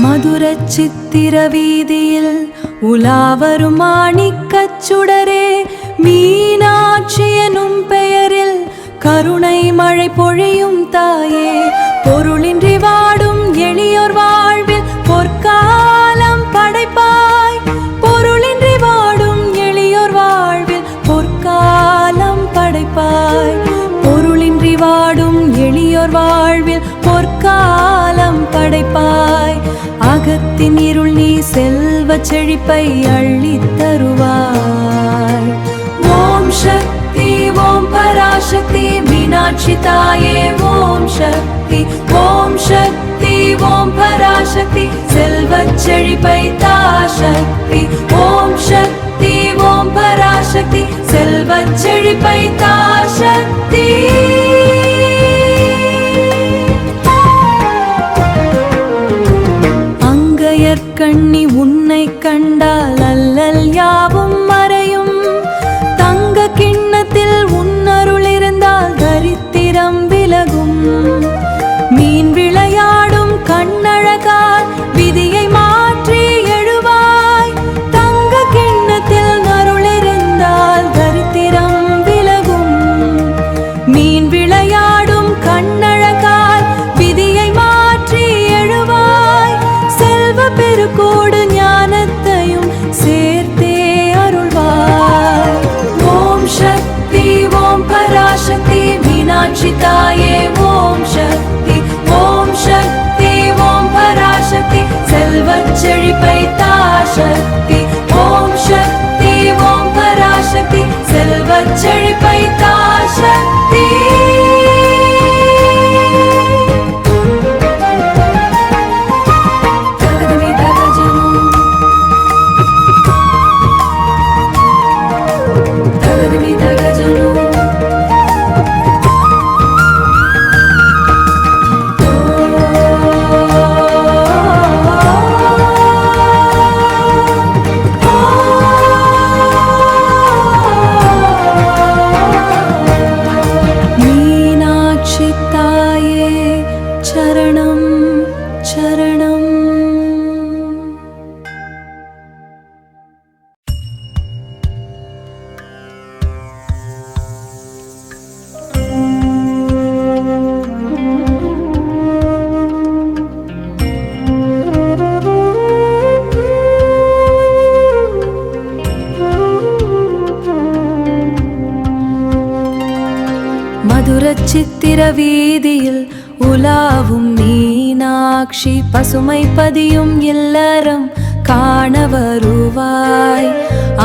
மதுர சித்திர வீதியில் உலாவரும் மாணிக்கச் சுடரே, மீனாட்சி எனும் பெயரில் கருணை மழை பொழியும் தாயே, பொருளின்றி வாடும் எளியோர் வாழ்வில் பொற்காலம் படைப்பாய். பொருளின்றி வாடும் எளியோர் வாழ்வில் பொற்காலம் படைப்பாய். பொருளின்றி வாடும் எளியோர் வாழ்வில் பொற்காலம் படைப்பாய். அகத்தின் இருள் நீ செல்வ செழிப்பை அள்ளித் தருவாய். ஓம் சக்தி ஓம் பராசக்தி மீனாட்சி தாயே, ஓம் சக்தி ஓம் சக்தி ஓம் பராசக்தி செல்வ செழிப்பை தா சக்தி. ஓம் சக்தி ஓம் பராசக்தி செல்வ செழிப்பை தா சக்தி. கண்ணி உன்னை கண்டால் அல்லல் யாவும் மறையும். தங்க கிண்ணத்தில் உன்னருள் இருந்தால் தரித்திரம் விலகும். மீன் விளையாடும் கண்ணழகால் விதியை மாற்றி எழுவாய். தங்க கிண்ணத்தில் அருள் இருந்தால் தரித்திரம் விலகும். மீன் விளையாடும் கண்ணழகால் விதியை மாற்றி எழுவாய். பெருக்கோடு ஞானத்தையும் சேர்த்தே அருள்வாய். ஓம் சக்தி ஓம் பராசக்தி மீனாட்சி தாயே, ஓம் சக்தி ஓம் சக்தி ஓம் பராசக்தி செல்வ செழிப்பை தா சக்தி. ஓம் சக்தி ஓம் பராசக்தி செல்வ செழிப்பை தா சக்தி. மதுர சித்திர வீதியில் உலாவும் மீனாட்சி பசுமை பதியும் இல்லறம் காண வருவாய்.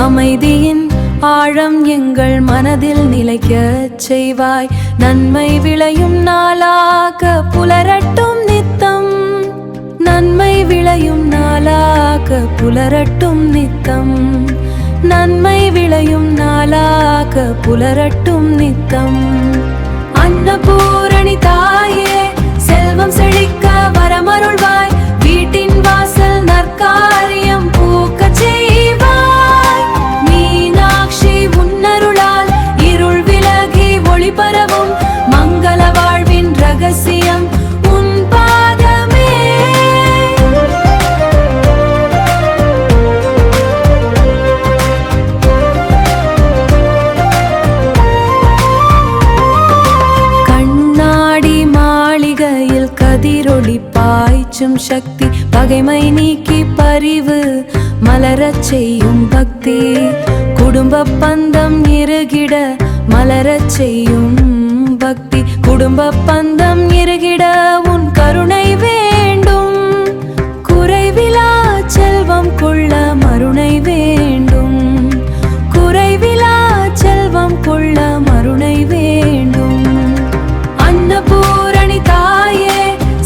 அமைதியின் ஆழம் எங்கள் மனதில் நிலைக்கச் செய்வாய். நன்மை விளையும் நாளாக புலரட்டும் நித்தம். நன்மை விளையும் நாளாக புலரட்டும் நித்தம். நன்மை விளையும் நாளாக புலரட்டும் நித்தம். அன்னபூரணி தாயே, செல்வம் செழிக்க வரமருள்வாய். வீட்டின் வாசல் நற்காரியம் பூக்க செய்வாய். மீனாட்சி உன்னருளால் இருள் விலகி ஒளி பரவும். மங்கள வாழ்வின் ரகசியம் உன் பாதமே. கதிரொளி பாய்ச்சும் சக்தி, பகைமை நீக்கி பரிவு மலரச் செய்யும் பக்தி. குடும்ப பந்தம் இறுகிட மலரச் செய்யும் பக்தி. குடும்ப பந்தம் இறுகிட உன் கருணை வேண்டும். குறைவிலா செல்வம் கொள்ள மருணை வேண்டும். குறைவிலா செல்வம் கொள்ள மருணை வேண்டும். அன்னபூரணி தாயே,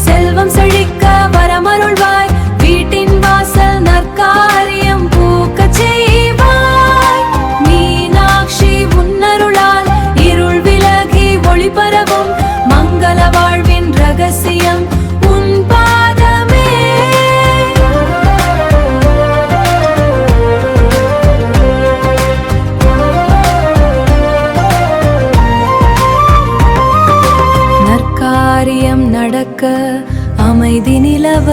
செல்வம் செழிக்க வரமருள்வாய். வீட்டின் வாசல் நற்காரியம் பூக்க செய்வாய். மீனாட்சி உன்னருளால் இருள் விலகி ஒளி பரவும். மங்கள வாழ்வின் ரகசியம் உன் பாதமே. நற்காரியம் நடக்க அமைதி நிலவ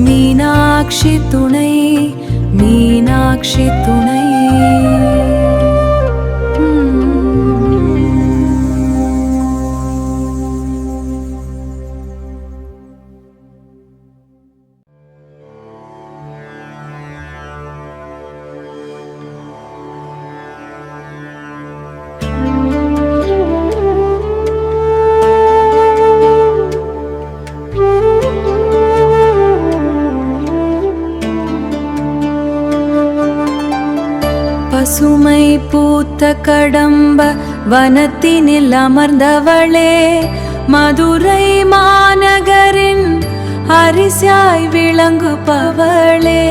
மீனாட்சி துணை, மீனாட்சி துணை. பசுமை பூத்த கடம்ப வனத்தினில் அமர்ந்தவளே, மதுரை மாநகரின் அரிசியாய் விளங்குபவளே.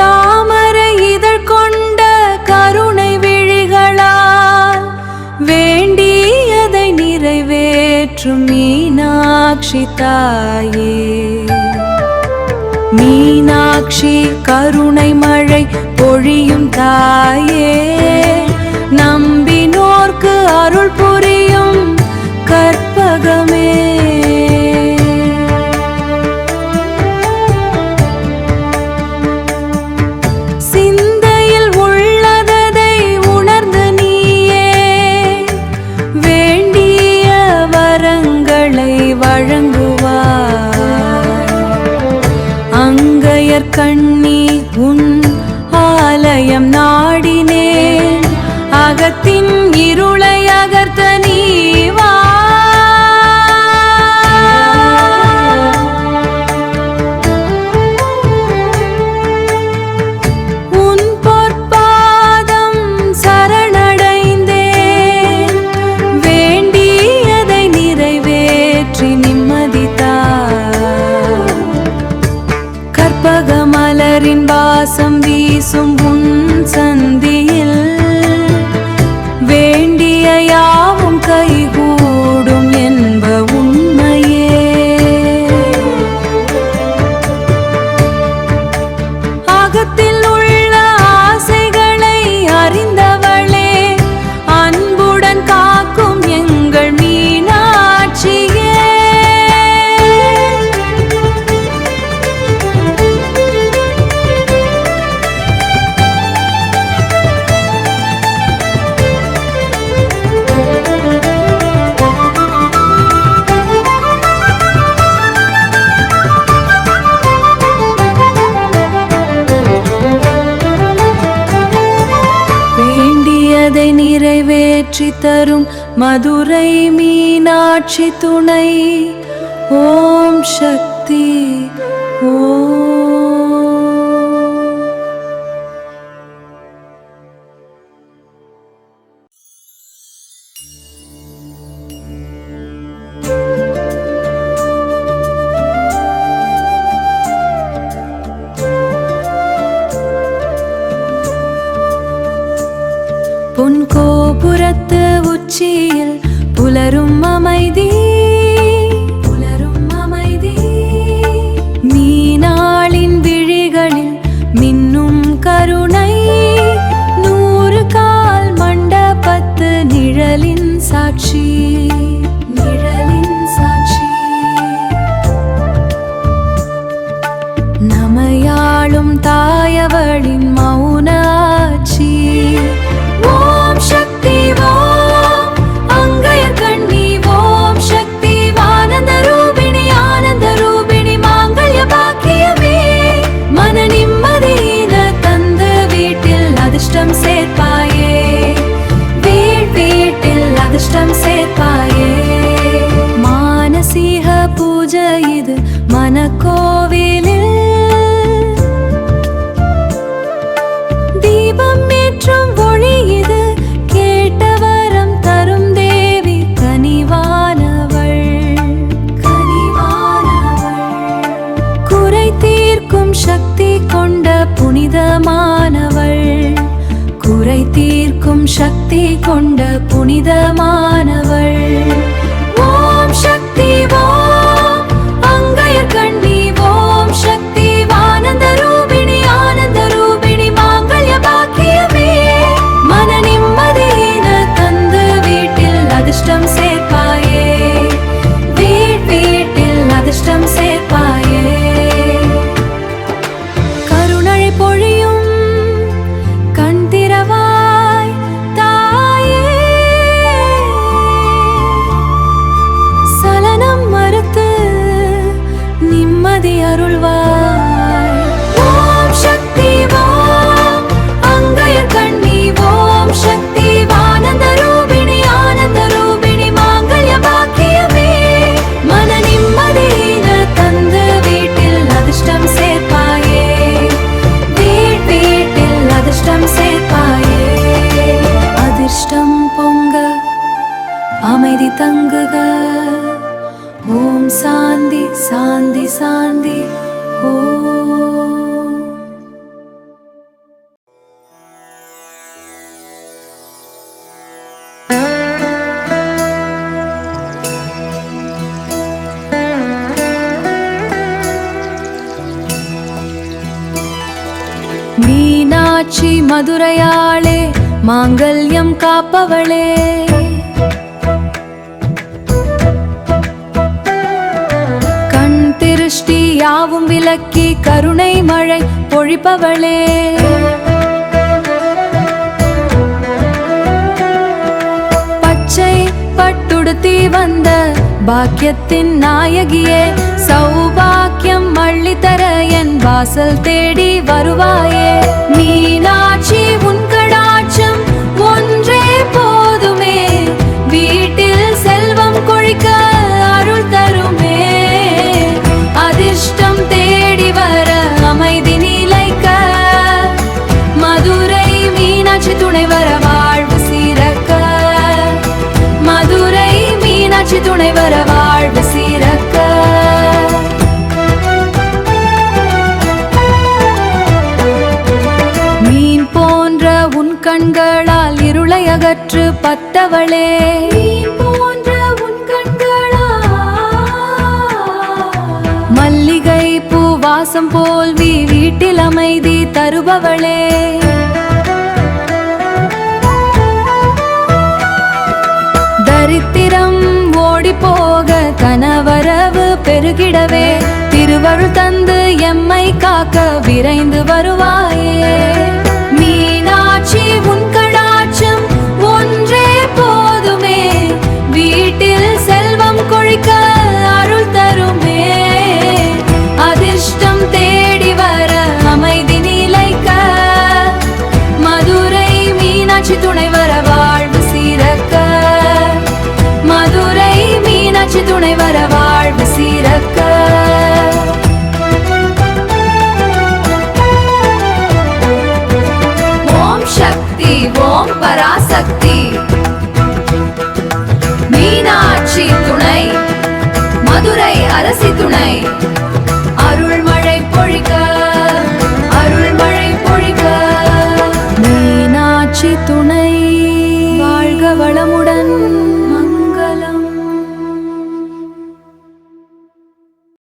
தாமரை இதழ் கொண்ட கருணை விழிகளால் வேண்டியதை நிறைவேற்றும் மீனாட்சி தாயே. மீனாட்சி கருணை மழை பொழியும் தாயே, நம்பினோர்க்கு அருள் புரியும் கற்பகமே. சிந்தையில் உள்ளதை உணர்ந்து நீயே வேண்டிய வரங்களை வழங்குவார். கண்ணி உன் ஆலயம் நாடினேன், அகத்தின் இருளை அகர்த்த நீவா. உன் பொற்பாதம் சரணடைந்தேன், வேண்டியதை நிறைவேற்றி நிம்மதிதா. கற்பகமலரின் வாசம் வீசும் உன் சந்தியில் வேண்டிய யாவும் கைகூடும் என்ப உண்மையே. அகத்தில் உள்ள ஆசைகளை அறிந்தவளே, அன்புடன் காக்கும் எங்கள் மீனாட்சியே. நிறைவேற்றி தரும் மதுரை மீனாட்சி துணை. ஓம் சக்தி ஓம். பொன் கோபுரத்து உச்சியில் புலரும் அமைதி, புலரும் அமைதி. மீனாளின் விழிகளில் மின்னும் கருணை, 100 கால் மண்டபத்து நிழலின் சாட்சி, நிழலின் சாட்சி. நமையாளும் தாயவளின் மௌன ஆட்சி. ஓம் சக்தி ஓம் அங்கையர் கண்ணி, ஓம் சக்தி ஆனந்த ரூபிணி, ஆனந்த ரூபிணி மாங்கல்ய பாக்கியமே. மன நிம்மதியின தந்து வீட்டில் அதிர்ஷ்டம் சேர்ப்பாயே, வீட்டில் அதிர்ஷ்டம் சேர்ப்பாயே. மானசீக பூஜை இது மனக்கோவிலில், தீபம் ஏற்றும் ஒளி இது, கேட்ட வரம் தரும் தேவி கனிவானவள், கனிவானவள். குறை தீர்க்கும் சக்தி கொண்ட புனிதமானவள், குறை தீர்க்கும் சக்தி கொண்ட புனிதமானவள். ஓம் சக்தி ஓம் அங்கையர் கண்ணி, ஓம் சக்தி ஆனந்த ரூபிணி, ஆனந்த ரூபிணி மாங்கல்ய பாக்கியமே. மன நிம்மதியின தந்து வீட்டில் அதிர்ஷ்டம் சேர்ப்பாய். அமைதி தங்குக. ஓம் சாந்தி சாந்தி சாந்தி. ஓம். மீனாட்சி மதுரையாளே, மாங்கல்யம் காப்பவளே, கண் திருஷ்டி யாவும் விலக்கி கருணை மழை பொழிப்பவளே, பச்சை பட்டுடுத்தி வந்த பாக்கியத்தின் நாயகியே, சௌபாக்கியம் அள்ளித்தர என் வாசல் தேடி வருவாயே. மீனாட்சி உன் கடாட்சம் ஒன்றே போதுமே, வீட்டில் செல்வம் கொழிக்க அருள் தருமே. அதிர்ஷ்டம் தேடி வர அமைதி நிலைக்க, மதுரை மீனாட்சி துணை வர வாழ்வு சீரக்க, மதுரை மீனாட்சி துணை வர வாழ்வு சீரக்க. மீன் போன்ற உன் கண்களால் இருளை அகற்று பத்தவளே, மீன் போன்ற உன் கண்களால் மல்லிகை பூ வாசம் போல் வீட்டில் அமைதி தருபவளே, தரித்திரம் ஓடி போக கனவரவு பெருகிடவே, திருவருள் தந்து எம்மை காக்க விரைந்து வருவாயே. மீனாட்சி உன் கடாட்சம் ஒன்றே போதுமே, வீட்டில் செல்வம் கொழிக்க அருள் தருமே. அதிர்ஷ்டம் தேடி வர அமைதி நிலைக்க, மதுரை மீனாட்சி துணை வர வாழ்வு சீரக்க, மதுரை மீனாட்சி துணை வர வாழ்வு சீரக்க. ஓம் சக்தி ஓம் பராசக்தி.